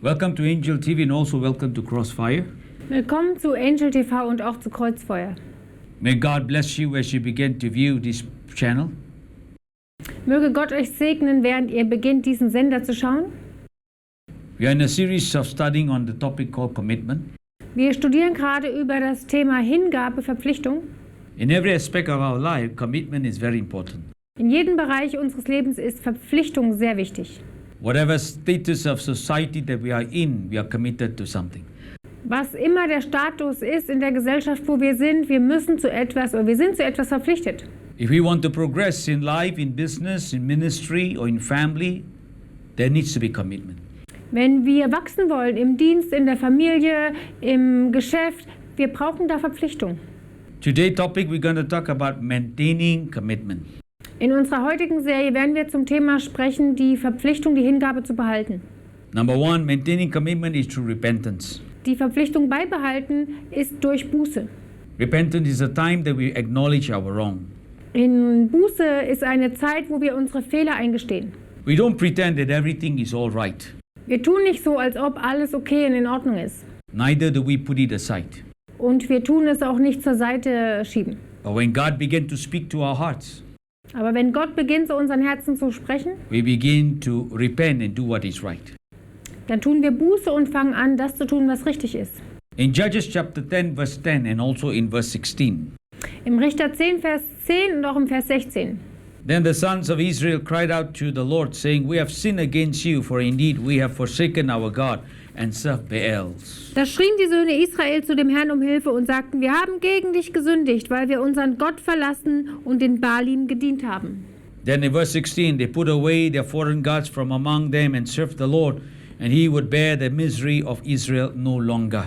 Welcome to Angel TV and also welcome to Crossfire. Willkommen zu Angel TV und auch zu Kreuzfeuer. May God bless you as you begin to view this channel. Möge Gott euch segnen, während ihr beginnt, diesen Sender zu schauen. We are in a series of studying on the topic called commitment. Wir studieren gerade über das Thema Hingabe, Verpflichtung. In every aspect of our life, commitment is very important. In jedem Bereich unseres Lebens ist Verpflichtung sehr wichtig. Whatever status of society that we are in, we are committed to something. Was immer der Status ist in der Gesellschaft, wo wir sind, wir sind zu etwas verpflichtet. If we want to progress in life, in business, in ministry or in family, there needs to be commitment. Wenn wir wachsen wollen im Dienst, in der Familie, im Geschäft, wir brauchen da Verpflichtung. Today's topic we're going to talk about maintaining commitment. In unserer heutigen Serie werden wir zum Thema sprechen, die Verpflichtung, die Hingabe zu behalten. Number one, maintaining commitment is through repentance. Die Verpflichtung beibehalten ist durch Buße. Repentance is a time that we acknowledge our wrong. In Buße ist eine Zeit, wo wir unsere Fehler eingestehen. We don't pretend that everything is all right. Wir tun nicht so, als ob alles okay und in Ordnung ist. Neither do we put it aside. Und wir tun es auch nicht zur Seite schieben. But when God began to speak to our hearts, Aber wenn Gott beginnt, zu unseren Herzen zu sprechen, we begin to repent and do what is right. dann tun wir Buße und fangen an, das zu tun, was richtig ist. In Judges chapter 10 verse 10 and also in verse 16, Im Richter 10, Vers 10 und auch im Vers 16. then the sons of Israel cried out to the Lord, saying, We have sinned against you, for indeed we have forsaken our God and served Baals. Da schrien die Söhne Israel zu dem Herrn um Hilfe und sagten, wir haben gegen dich gesündigt, weil wir unseren Gott verlassen und den Baalim gedient haben. Then in verse 16, they put away their foreign gods from among them and served the Lord, and he would bear the misery of Israel no longer.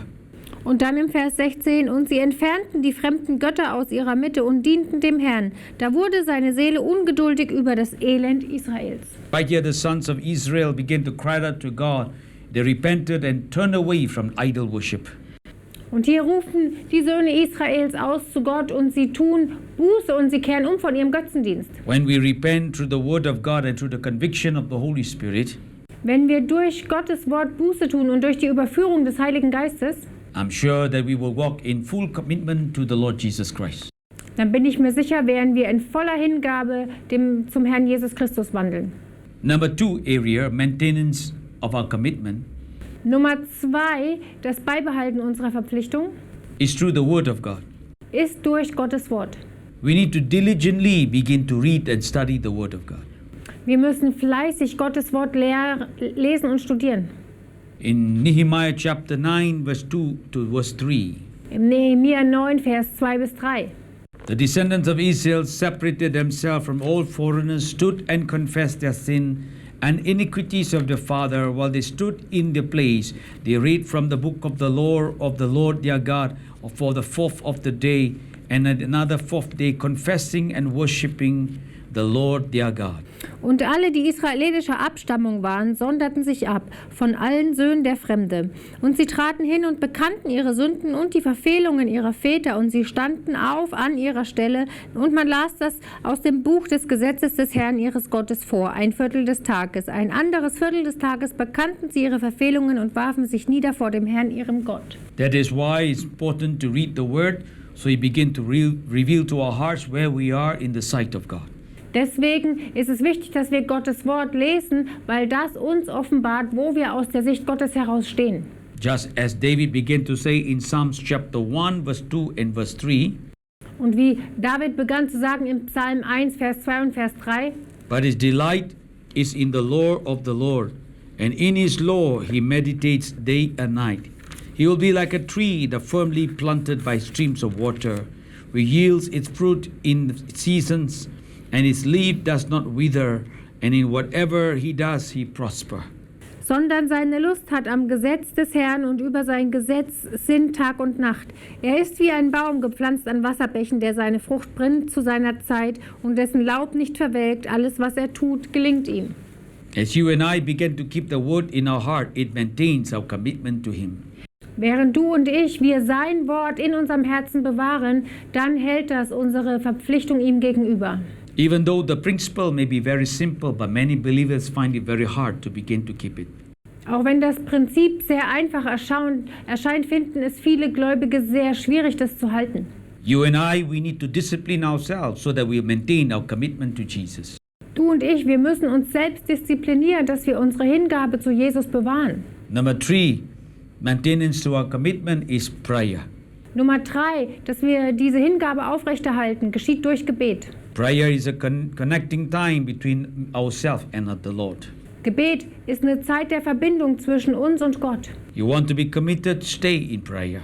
Und dann im Vers 16, und sie entfernten die fremden Götter aus ihrer Mitte und dienten dem Herrn. Da wurde seine Seele ungeduldig über das Elend Israels. Right here the sons of Israel began to cry out to God. They repented and turned away from idol worship. Und hier rufen die Söhne Israels aus zu Gott und sie tun Buße und sie kehren um von ihrem Götzendienst. When we repent through the word of God and through the conviction of the Holy Spirit, Wenn wir durch Gottes Wort Buße tun und durch die Überführung des Heiligen Geistes, I'm sure that we will walk in full commitment to the Lord Jesus Christ. dann bin ich mir sicher, werden wir in voller Hingabe zum Herrn Jesus Christus wandeln. Number two area, maintenance of our commitment, Nummer 2, das Beibehalten unserer Verpflichtung, is through the word of God. ist durch Gottes Wort. We need to diligently begin to read and study the word of God. Wir müssen fleißig Gottes Wort lesen und studieren. In Nehemiah chapter 9 verse 2 to verse 3, Im Nehemia 9, Vers 2 bis 3. the descendants of Israel separated themselves from all foreigners, stood and confessed their sin and iniquities of their father. While they stood in their place, they read from the book of the Lord their God for the fourth of the day, and another fourth day, confessing and worshipping the Lord their God. Und alle, die israelitischer Abstammung waren, sonderten sich ab von allen Söhnen der Fremde. Und sie traten hin und bekannten ihre Sünden und die Verfehlungen ihrer Väter, und sie standen auf an ihrer Stelle, und man las das aus dem Buch des Gesetzes des Herrn ihres Gottes vor, ein Viertel des Tages. Ein anderes Viertel des Tages bekannten sie ihre Verfehlungen und warfen sich nieder vor dem Herrn ihrem Gott. That is why it's important to read the word, so he begin to reveal to our hearts where we are in the sight of God. Deswegen ist es wichtig, dass wir Gottes Wort lesen, weil das uns offenbart, wo wir aus der Sicht Gottes heraus stehen. Just as David began to say in Psalms chapter 1 verse 2 and verse 3, Und wie David begann zu sagen im Psalm 1, Vers 2 und Vers 3, but his delight is in the law of the Lord, and in his law he meditates day and night. He will be like a tree that firmly planted by streams of water, which yields its fruit in seasons, and its leaf does not wither, and in whatever he does he prosper. sondern seine Lust hat am Gesetz des Herrn und über sein Gesetz sinnt Tag und Nacht. Er ist wie ein Baum gepflanzt an Wasserbächen, der seine Frucht bringt zu seiner Zeit und dessen Laub nicht verwelkt. Alles, was er tut, gelingt ihm. As you and I begin to keep the word in our heart, it maintains our commitment to him. Während du und wir sein Wort in unserem Herzen bewahren, dann hält das unsere Verpflichtung ihm gegenüber. Even though the principle may be very simple, but many believers find it very hard to begin to keep it. Auch wenn das Prinzip sehr einfach erscheint, finden es viele Gläubige sehr schwierig, das zu halten. You and I, we need to discipline ourselves so that we maintain our commitment to Jesus. Du und ich, wir müssen uns selbst disziplinieren, dass wir unsere Hingabe zu Jesus bewahren. Number 3, maintenance to our commitment is prayer. Nummer 3, dass wir diese Hingabe aufrechterhalten, geschieht durch Gebet. Prayer is a connecting time between ourselves and the Lord. Gebet ist eine Zeit der Verbindung zwischen uns und Gott. You want to be committed, stay in prayer.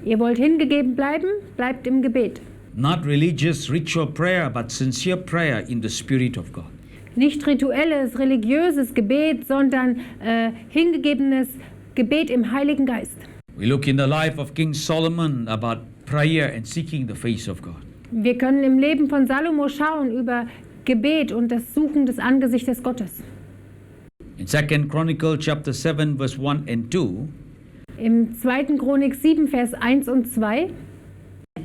Ihr wollt hingegeben bleiben, bleibt im Gebet. Not religious ritual prayer, but sincere prayer in the Spirit of God. Nicht rituelles, religiöses Gebet, sondern hingegebenes Gebet im Heiligen Geist. We look in the life of King Solomon about prayer and seeking the face of God. Wir können im Leben von Salomo schauen über Gebet und das Suchen des Angesichtes Gottes. In 2 Chronicle chapter 7 verse 1 and 2, Im 2. Chronik 7, Vers 1 und 2,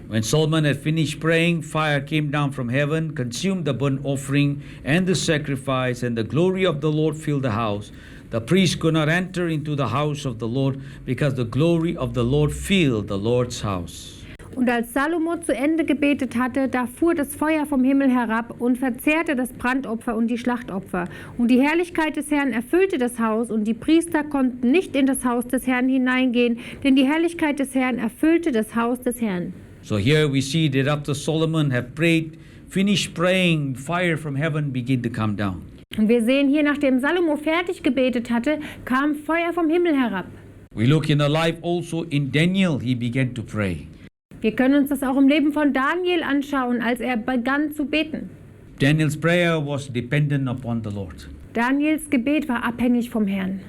when Solomon had finished praying, fire came down from heaven, consumed the burnt offering and the sacrifice, and the glory of the Lord filled the house. The priest could not enter into the house of the Lord because the glory of the Lord filled the Lord's house. Und als Salomo zu Ende gebetet hatte, da fuhr das Feuer vom Himmel herab und verzehrte das Brandopfer und die Schlachtopfer. Und die Herrlichkeit des Herrn erfüllte das Haus, und die Priester konnten nicht in das Haus des Herrn hineingehen, denn die Herrlichkeit des Herrn erfüllte das Haus des Herrn. So here we see that after Solomon had prayed, finished praying, fire from heaven began to come down. Und wir sehen hier, nachdem Salomo fertig gebetet hatte, kam Feuer vom Himmel herab. We look in the life also in Daniel, he began to pray. Wir können uns das auch im Leben von Daniel anschauen, als er begann zu beten. Daniel's prayer was dependent upon the Lord. Daniels Gebet war abhängig vom Herrn.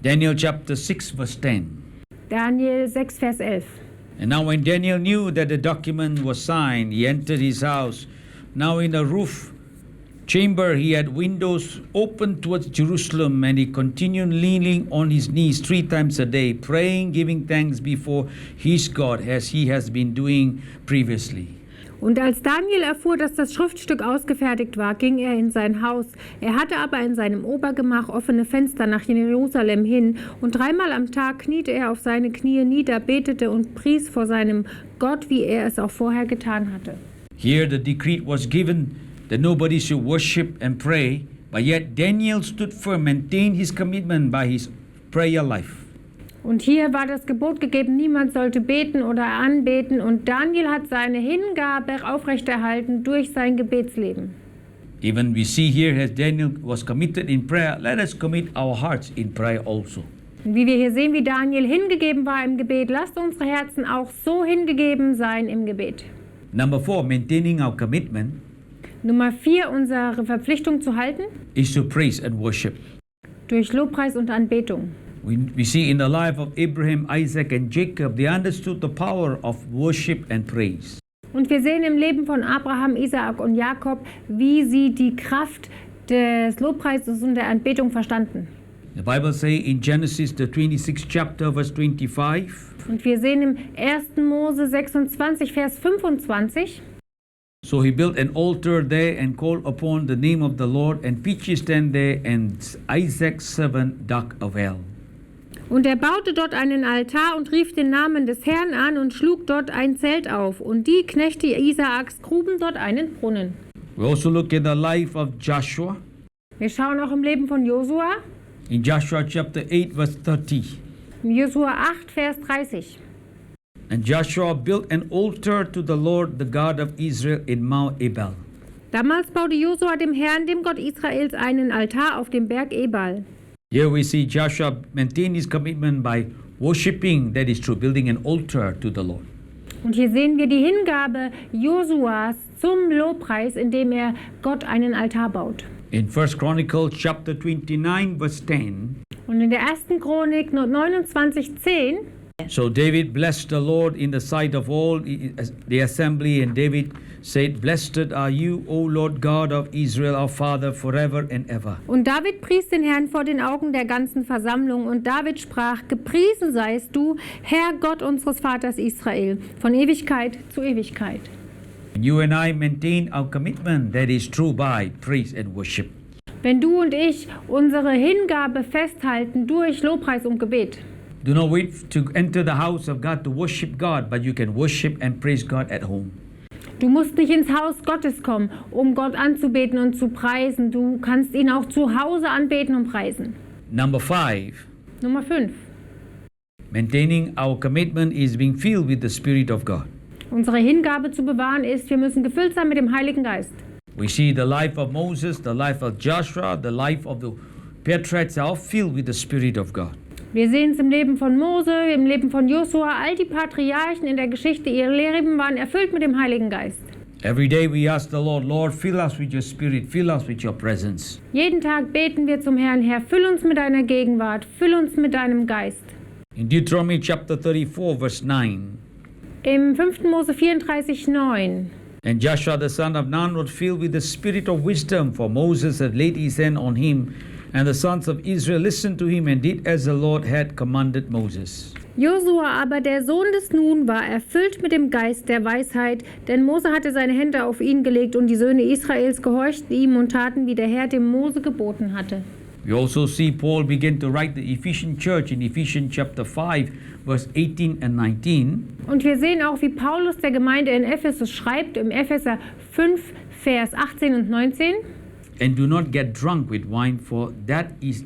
Daniel chapter 6 verse 10. Daniel 6, Vers 11. And now when Daniel knew that the document was signed, he entered his house. Now in the roof chamber he had windows open towards Jerusalem, and he continued leaning on his knees 3 times a day, praying, giving thanks before his God, as he has been doing previously. Und als Daniel erfuhr, dass das Schriftstück ausgefertigt war, ging er in sein Haus. Er hatte aber in seinem Obergemach offene Fenster nach Jerusalem hin, und 3-mal am Tag kniete er auf seine Knie nieder, betete und pries vor seinem Gott, wie er es auch vorher getan hatte. Here the decree was given that nobody should worship and pray, but yet Daniel stood firm, maintained his commitment by his prayer life. Und hier war das Gebot gegeben, niemand sollte beten oder anbeten, und Daniel hat seine Hingabe aufrechterhalten durch sein Gebetsleben. Even we see here as Daniel was committed in prayer, let us commit our hearts in prayer also. Und wie wir hier sehen, wie Daniel hingegeben war im Gebet, lasst unsere Herzen auch so hingegeben sein im Gebet. Number 4, maintaining our commitment Nummer 4, unsere Verpflichtung zu halten, is to praise and worship. durch Lobpreis und Anbetung. We see in the life of Abraham, Isaac and Jacob, they understood the power of worship and praise. Und wir sehen im Leben von Abraham, Isaak und Jakob, wie sie die Kraft des Lobpreises und der Anbetung verstanden. The Bible says in Genesis, the 26th chapter, verse 25, Und wir sehen im 1. Mose 26, Vers 25, so he built an altar there and called upon the name of the Lord, and pitched his tent there, and Isaac's servant dug a well. und er baute dort einen Altar und rief den Namen des Herrn an und schlug dort ein Zelt auf. Und die Knechte Isaaks gruben dort einen Brunnen. We also look at the life of Joshua. Wir schauen auch im Leben von Josua, In Joshua chapter 8, verse 30. in Josua 8, Vers 30. And Joshua built an altar to the Lord, the God of Israel, in Mount Ebal. Damals baute Josua dem Herrn, dem Gott Israels, einen Altar auf dem Berg Ebal. Here we see Joshua maintain his commitment by worshiping, that is true, building an altar to the Lord. Und hier sehen wir die Hingabe Josuas zum Lobpreis, indem er Gott einen Altar baut. In 1 Chronicles chapter 29, verse 10, Und in der 1. Chronik 29, 10, so David blessed the Lord in the sight of all the assembly, and David said, Blessed are you, O Lord God of Israel, our Father, forever and ever. und David pries den Herrn vor den Augen der ganzen Versammlung, und David sprach, gepriesen seist du, Herr Gott unseres Vaters Israel, von Ewigkeit zu Ewigkeit. And you and I maintain our commitment, that is true, by praise and worship. Wenn du und ich unsere Hingabe festhalten durch Lobpreis und Gebet. Do not wait to enter the house of God to worship God, but you can worship and praise God at home. Du musst nicht ins Haus Gottes kommen, um Gott anzubeten und zu preisen. Du kannst ihn auch zu Hause anbeten und preisen. Number 5. Nummer 5. Maintaining our commitment is being filled with the Spirit of God. Unsere Hingabe zu bewahren ist, wir müssen gefüllt sein mit dem Heiligen Geist. We see the life of Moses, the life of Joshua, the life of the patriarchs are all filled with the Spirit of God. Wir sehen es im Leben von Mose, im Leben von Josua. All die Patriarchen in der Geschichte, ihr Leben waren erfüllt mit dem Heiligen Geist. Every day we ask the Lord, Lord, fill us with your Spirit, fill us with your presence. Jeden Tag beten wir zum Herrn, Herr, füll uns mit deiner Gegenwart, füll uns mit deinem Geist. In Deuteronomy chapter 34, verse 9, Im 5. Mose 34,9. and Joshua the son of Nun was filled with the spirit of wisdom, for Moses had laid his hand on him, and the sons of Israel listened to him and did as the Lord had commanded Moses. Josua aber, der Sohn des Nun, war erfüllt mit dem Geist der Weisheit, denn Mose hatte seine Hände auf ihn gelegt und die Söhne Israels gehorchten ihm und taten, wie der Herr dem Mose geboten hatte. We also see Paul begin to write the Ephesian church in Ephesians chapter 5, verse 18 and 19. Und wir sehen auch, wie Paulus der Gemeinde in Ephesus schreibt, im Epheser 5, Vers 18 und 19. And do not get drunk with wine, for that is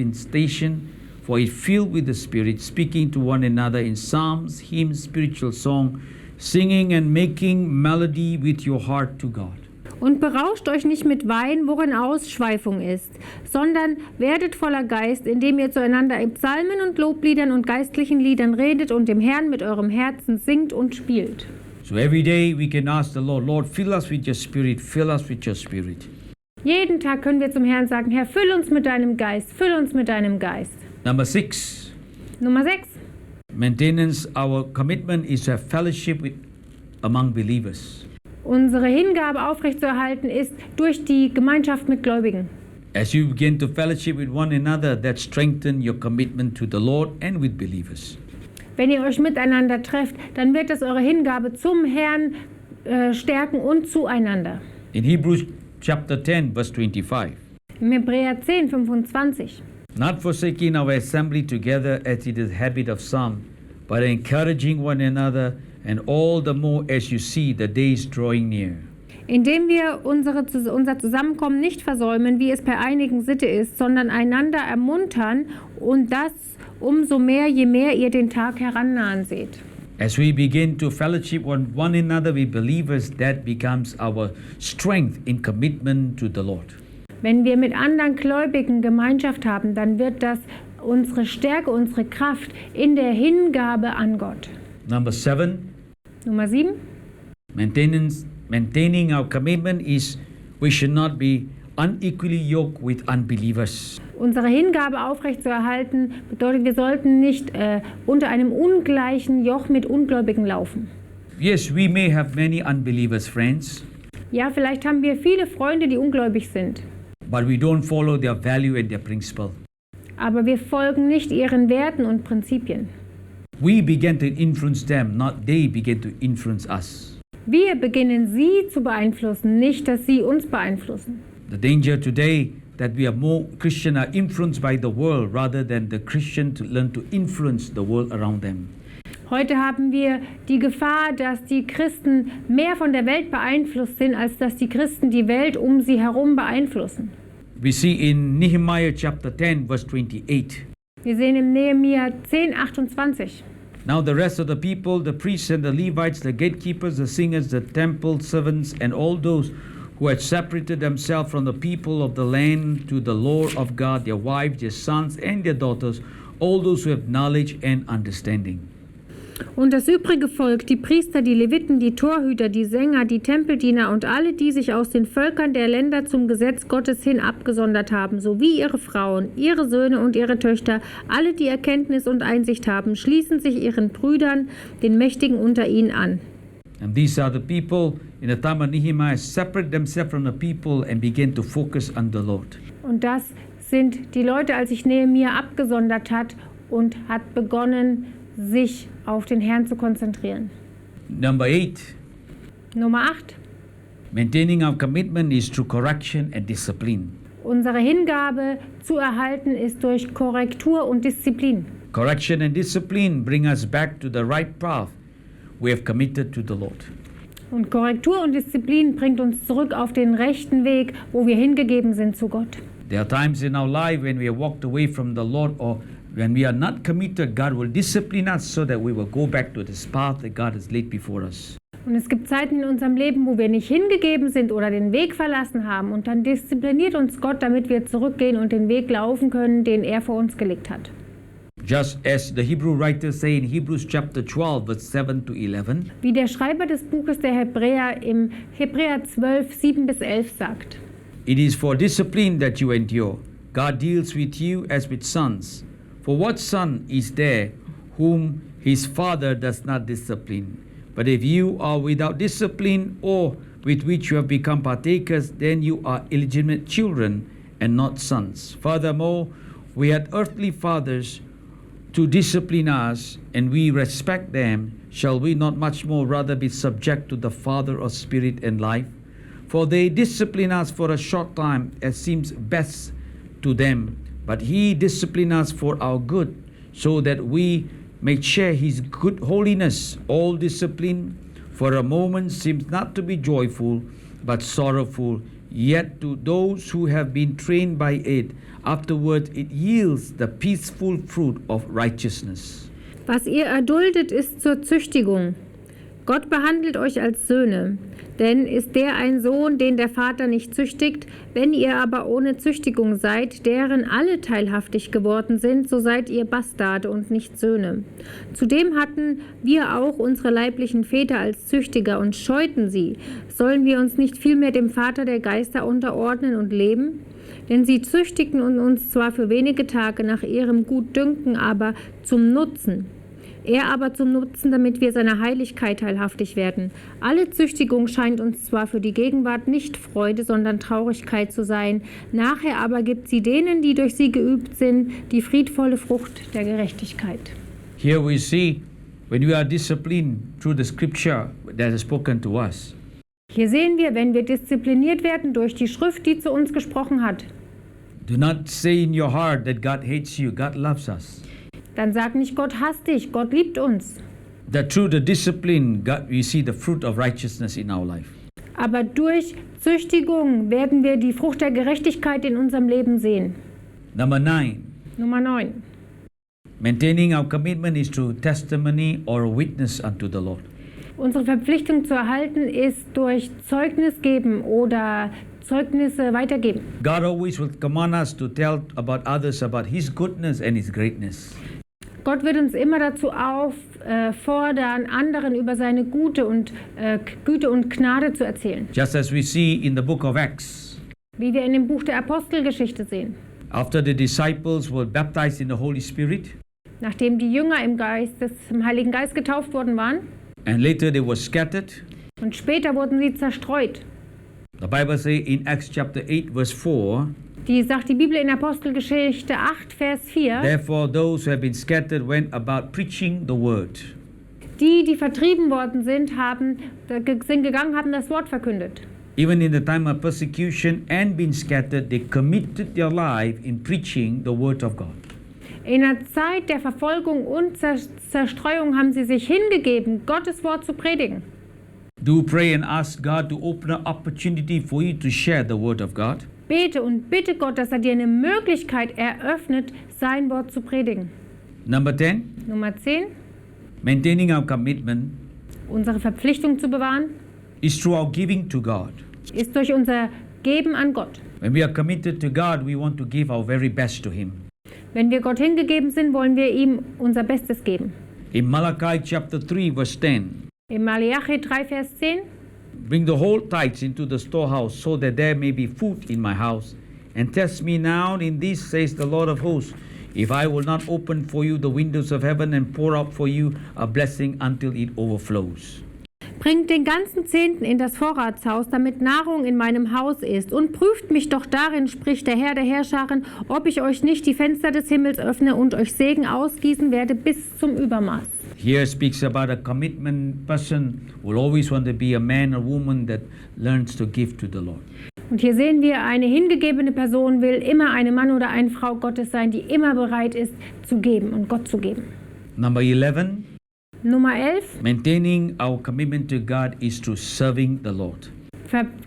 dispensation, for it filled with the Spirit, speaking to one another in psalms, hymns, spiritual song, singing and making melody with your heart to God. Und berauscht euch nicht mit Wein, worin Ausschweifung ist, sondern werdet voller Geist, indem ihr zueinander in Psalmen und Lobliedern und geistlichen Liedern redet und dem Herrn mit eurem Herzen singt und spielt. So every day we can ask the Lord, Lord, fill us with your Spirit, fill us with your Spirit. Jeden Tag können wir zum Herrn sagen, Herr, füll uns mit deinem Geist, füll uns mit deinem Geist. Number 6, Nummer 6. maintenance our commitment is to have fellowship with among believers. Unsere Hingabe aufrechtzuerhalten ist durch die Gemeinschaft mit Gläubigen. As you begin to fellowship with one another, that strengthen your commitment to the Lord and with believers. Wenn ihr euch miteinander trefft, dann wird das eure Hingabe zum Herrn stärken und zueinander. In Hebrews chapter 10, verse 25. Im Hebräer 10, 25. Not forsaking our assembly together as it is habit of some, but encouraging one another, and all the more as you see the days drawing near. Indem wir unser Zusammenkommen nicht versäumen, wie es bei einigen Sitte ist, sondern einander ermuntern und das umso mehr, je mehr ihr den Tag herannahen seht. As we begin to fellowship one another with believers, that becomes our strength in commitment to the Lord. Wenn wir mit anderen Gläubigen Gemeinschaft haben, dann wird das unsere Stärke, unsere Kraft in der Hingabe an Gott. Number 7, Nummer 7. maintaining our commitment is we should not be unequally yoked with unbelievers. Unsere Hingabe aufrechtzuerhalten bedeutet, wir sollten nicht unter einem ungleichen Joch mit Ungläubigen laufen. Yes, we may have many unbelievers, friends, Ja, vielleicht haben wir viele Freunde, die ungläubig sind, but we don't follow their value and their principle. aber wir folgen nicht ihren Werten und Prinzipien. We begin to influence them, not they begin to influence us. Wir beginnen sie zu beeinflussen, nicht, dass sie uns beeinflussen. The danger today that we are more Christian are influenced by the world rather than the Christian to learn to influence the world around them. Heute haben wir die Gefahr, dass die Christen mehr von der Welt beeinflusst sind, als dass die Christen die Welt um sie herum beeinflussen. We see in Nehemiah chapter 10 verse 28. Wir sehen im Nehemia 10, 28. Now the rest of the people, the priests and the Levites, the gatekeepers, the singers, the temple servants, and all those who had separated themselves from the people of the land to the Lord of God, their wives, their sons, and their daughters, all those who have knowledge and understanding. Und das übrige Volk, die Priester, die Leviten, die Torhüter, die Sänger, die Tempeldiener und alle, die sich aus den Völkern der Länder zum Gesetz Gottes hin abgesondert haben, sowie ihre Frauen, ihre Söhne und ihre Töchter, alle, die Erkenntnis und Einsicht haben, schließen sich ihren Brüdern, den Mächtigen unter ihnen an. And these are the people in the time of Nehemiah separate themselves from the people and begin to focus on the Lord. Und das sind die Leute, als sich Nehemia abgesondert hat und hat begonnen, sich auf den Herrn zu konzentrieren. Number 8, Nummer 8. maintaining our commitment is through correction and discipline. unsere Hingabe zu erhalten ist durch Korrektur und Disziplin. Correction and discipline bring us back to the right path we have committed to the Lord. Und Korrektur und Disziplin bringt uns zurück auf den rechten Weg, wo wir hingegeben sind zu Gott. There are times in our life when we have walked away from the Lord or when we are not committed, God will discipline us so that we will go back to this path that God has laid before us. Und es gibt Zeiten in unserem Leben, wo wir nicht hingegeben sind oder den Weg verlassen haben. Und dann diszipliniert uns Gott, damit wir zurückgehen und den Weg laufen können, den er vor uns gelegt hat. Just as the Hebrew writers say in Hebrews chapter 12, verse 7 to 11, Wie der Schreiber des Buches der Hebräer im Hebräer 12, 7 bis 11 sagt. it is for discipline that you endure. God deals with you as with sons. For what son is there whom his father does not discipline? But if you are without discipline or with which you have become partakers, then you are illegitimate children and not sons. Furthermore, we had earthly fathers to discipline us, and we respect them. Shall we not much more rather be subject to the Father of spirit and life? For they discipline us for a short time, as seems best to them. But he discipline us for our good, so that we may share his good holiness. All discipline for a moment seems not to be joyful, but sorrowful. Yet to those who have been trained by it, afterward it yields the peaceful fruit of righteousness. Was ihr erduldet, ist zur Züchtigung. Gott behandelt euch als Söhne. Denn ist der ein Sohn, den der Vater nicht züchtigt? Wenn ihr aber ohne Züchtigung seid, deren alle teilhaftig geworden sind, so seid ihr Bastarde und nicht Söhne. Zudem hatten wir auch unsere leiblichen Väter als Züchtiger und scheuten sie. Sollen wir uns nicht vielmehr dem Vater der Geister unterordnen und leben? Denn sie züchtigten uns zwar für wenige Tage nach ihrem Gutdünken, aber zum Nutzen. Er aber zum Nutzen, damit wir seiner Heiligkeit teilhaftig werden. Alle Züchtigung scheint uns zwar für die Gegenwart nicht Freude, sondern Traurigkeit zu sein. Nachher aber gibt sie denen, die durch sie geübt sind, die friedvolle Frucht der Gerechtigkeit. Here we see when we are disciplined through the scripture that has spoken to us. Hier sehen wir, wenn wir diszipliniert werden durch die Schrift, die zu uns gesprochen hat. Do not say in your heart that God hates you. God loves us. Dann sag nicht, Gott hasst dich, Gott liebt uns. That through the discipline, we see the fruit of righteousness in our life. Aber durch Züchtigung werden wir die Frucht der Gerechtigkeit in unserem Leben sehen. Number 9, Nummer 9. maintaining our commitment is through testimony or witness unto the Lord. Unsere Verpflichtung zu erhalten ist durch Zeugnis geben oder Zeugnisse weitergeben. God always will command us to tell about others about His goodness and His greatness. Gott wird uns immer dazu auffordern, anderen über seine Güte und Gnade zu erzählen. Just as we see in the book of Acts, Wie wir in dem Buch der Apostelgeschichte sehen. after the disciples were baptized in the Holy Spirit, Nachdem die Jünger im Heiligen Geist getauft worden waren and later they were scattered, und später wurden sie zerstreut. the Bible says in Acts chapter 8 verse 4, Die sagt die Bibel in Apostelgeschichte 8, Vers 4. therefore those who have been scattered went about preaching the word. Die vertrieben worden sind, sind gegangen, haben das Wort verkündet. Even in the time of persecution and being scattered, they committed their life in preaching the word of God. In der Zeit der Verfolgung und Zerstreuung haben sie sich hingegeben, Gottes Wort zu predigen. Do pray and ask God to open an opportunity for you to share the word of God. Bete und bitte Gott, dass er dir eine Möglichkeit eröffnet, sein Wort zu predigen. Number 10, Nummer 10. maintaining our commitment Unsere Verpflichtung zu bewahren is through our giving to God. ist durch unser Geben an Gott. When we are committed to God, we want to give our very best to Him. Wenn wir Gott hingegeben sind, wollen wir ihm unser Bestes geben. In Malachi chapter 3 verse 10, In Malachi 3, Vers 10. bring the whole tithes into the storehouse, so that there may be food in my house. And test me now in this, says the Lord of hosts, if I will not open for you the windows of heaven and pour out for you a blessing until it overflows. Bringt den ganzen Zehnten in das Vorratshaus, damit Nahrung in meinem Haus ist. Und prüft mich doch darin, spricht der Herr der Herrscharen, ob ich euch nicht die Fenster des Himmels öffne und euch Segen ausgießen werde bis zum Übermaß. Here speaks about a commitment person will always want to be a man or woman that learns to give to the Lord. Und hier sehen wir, eine hingegebene Person will immer eine Mann oder eine Frau Gottes sein, die immer bereit ist zu geben und Gott zu geben. Number 11, Nummer 11. maintaining our commitment to God is through serving the Lord.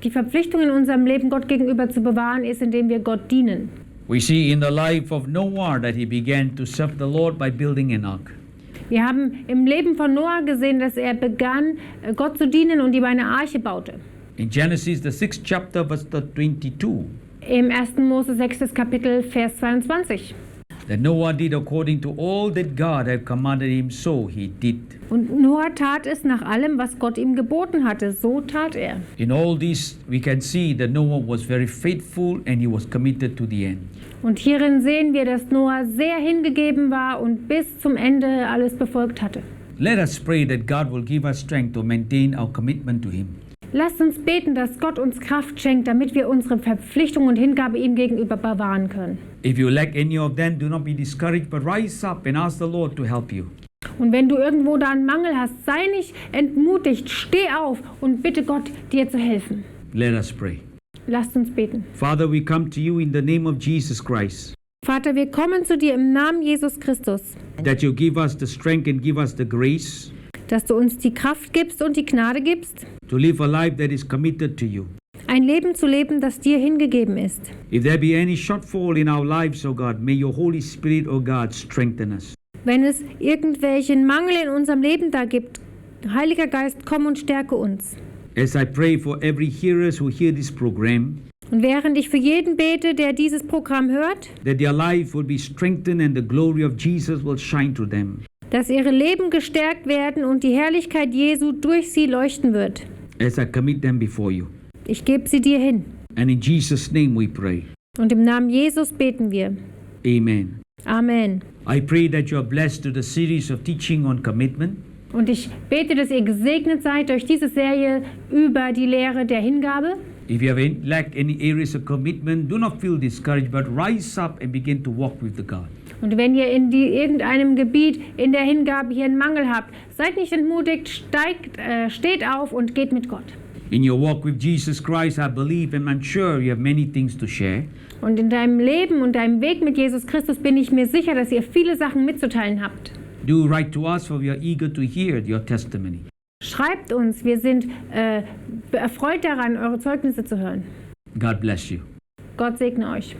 Die Verpflichtung in unserem Leben Gott gegenüber zu bewahren ist, indem wir Gott dienen. We see in the life of Noah that he began to serve the Lord by building an ark. Wir haben im Leben von Noah gesehen, dass er begann, Gott zu dienen und ihm eine Arche baute. In Genesis, the 6th chapter, verse 22, Im 1. Mose 6. Kapitel, Vers 22. that Noah did according to all that God had commanded him, so he did. Und Noah tat es nach allem, was Gott ihm geboten hatte. So tat er. In all this, we can see that Noah was very faithful and he was committed to the end. Und hierin sehen wir, dass Noah sehr hingegeben war und bis zum Ende alles befolgt hatte. Let us pray that God will give us strength to maintain our commitment to him. Lasst uns beten, dass Gott uns Kraft schenkt, damit wir unsere Verpflichtung und Hingabe ihm gegenüber bewahren können. If you lack any of them, do not be discouraged, but rise up and ask the Lord to help you. Und wenn du irgendwo da einen Mangel hast, sei nicht entmutigt, steh auf und bitte Gott, dir zu helfen. Let us pray. Lasst uns beten. Father, we come to you in the name of Jesus Christ, Vater, wir kommen zu dir im Namen Jesus Christus, that you give us the strength and give us the grace dass du uns die Kraft gibst und die Gnade gibst, to live a life that is committed to you. ein Leben zu leben, das dir hingegeben ist. If there be any shortfall in our lives, O God, may your Holy Spirit, O God, strengthen us. Wenn es irgendwelchen Mangel in unserem Leben da gibt, Heiliger Geist, komm und stärke uns. As I pray for every hearers who hear this program, Und während ich für jeden bete, der dieses Programm hört, that their life will be strengthened and the glory of Jesus will shine through them. dass ihre Leben gestärkt werden und die Herrlichkeit Jesu durch sie leuchten wird. As I commit them before you. Ich gebe sie dir hin. And in Jesus' name we pray. Und im Namen Jesus beten wir. Amen. Amen. I pray that you are blessed to the series of teaching on commitment. Und ich bete, dass ihr gesegnet seid durch diese Serie über die Lehre der Hingabe. If you have lacked any areas of commitment, do not feel discouraged, but rise up and begin to walk with the God. Und wenn ihr in irgendeinem Gebiet in der Hingabe hier einen Mangel habt, seid nicht entmutigt, steht auf und geht mit Gott. In your walk with Jesus Christ, I believe and I'm sure you have many things to share. Und in deinem Leben und deinem Weg mit Jesus Christus bin ich mir sicher, dass ihr viele Sachen mitzuteilen habt. Do write to us, for we are eager to hear your testimony. Schreibt uns, wir sind erfreut daran, eure Zeugnisse zu hören. God bless you. Gott segne euch.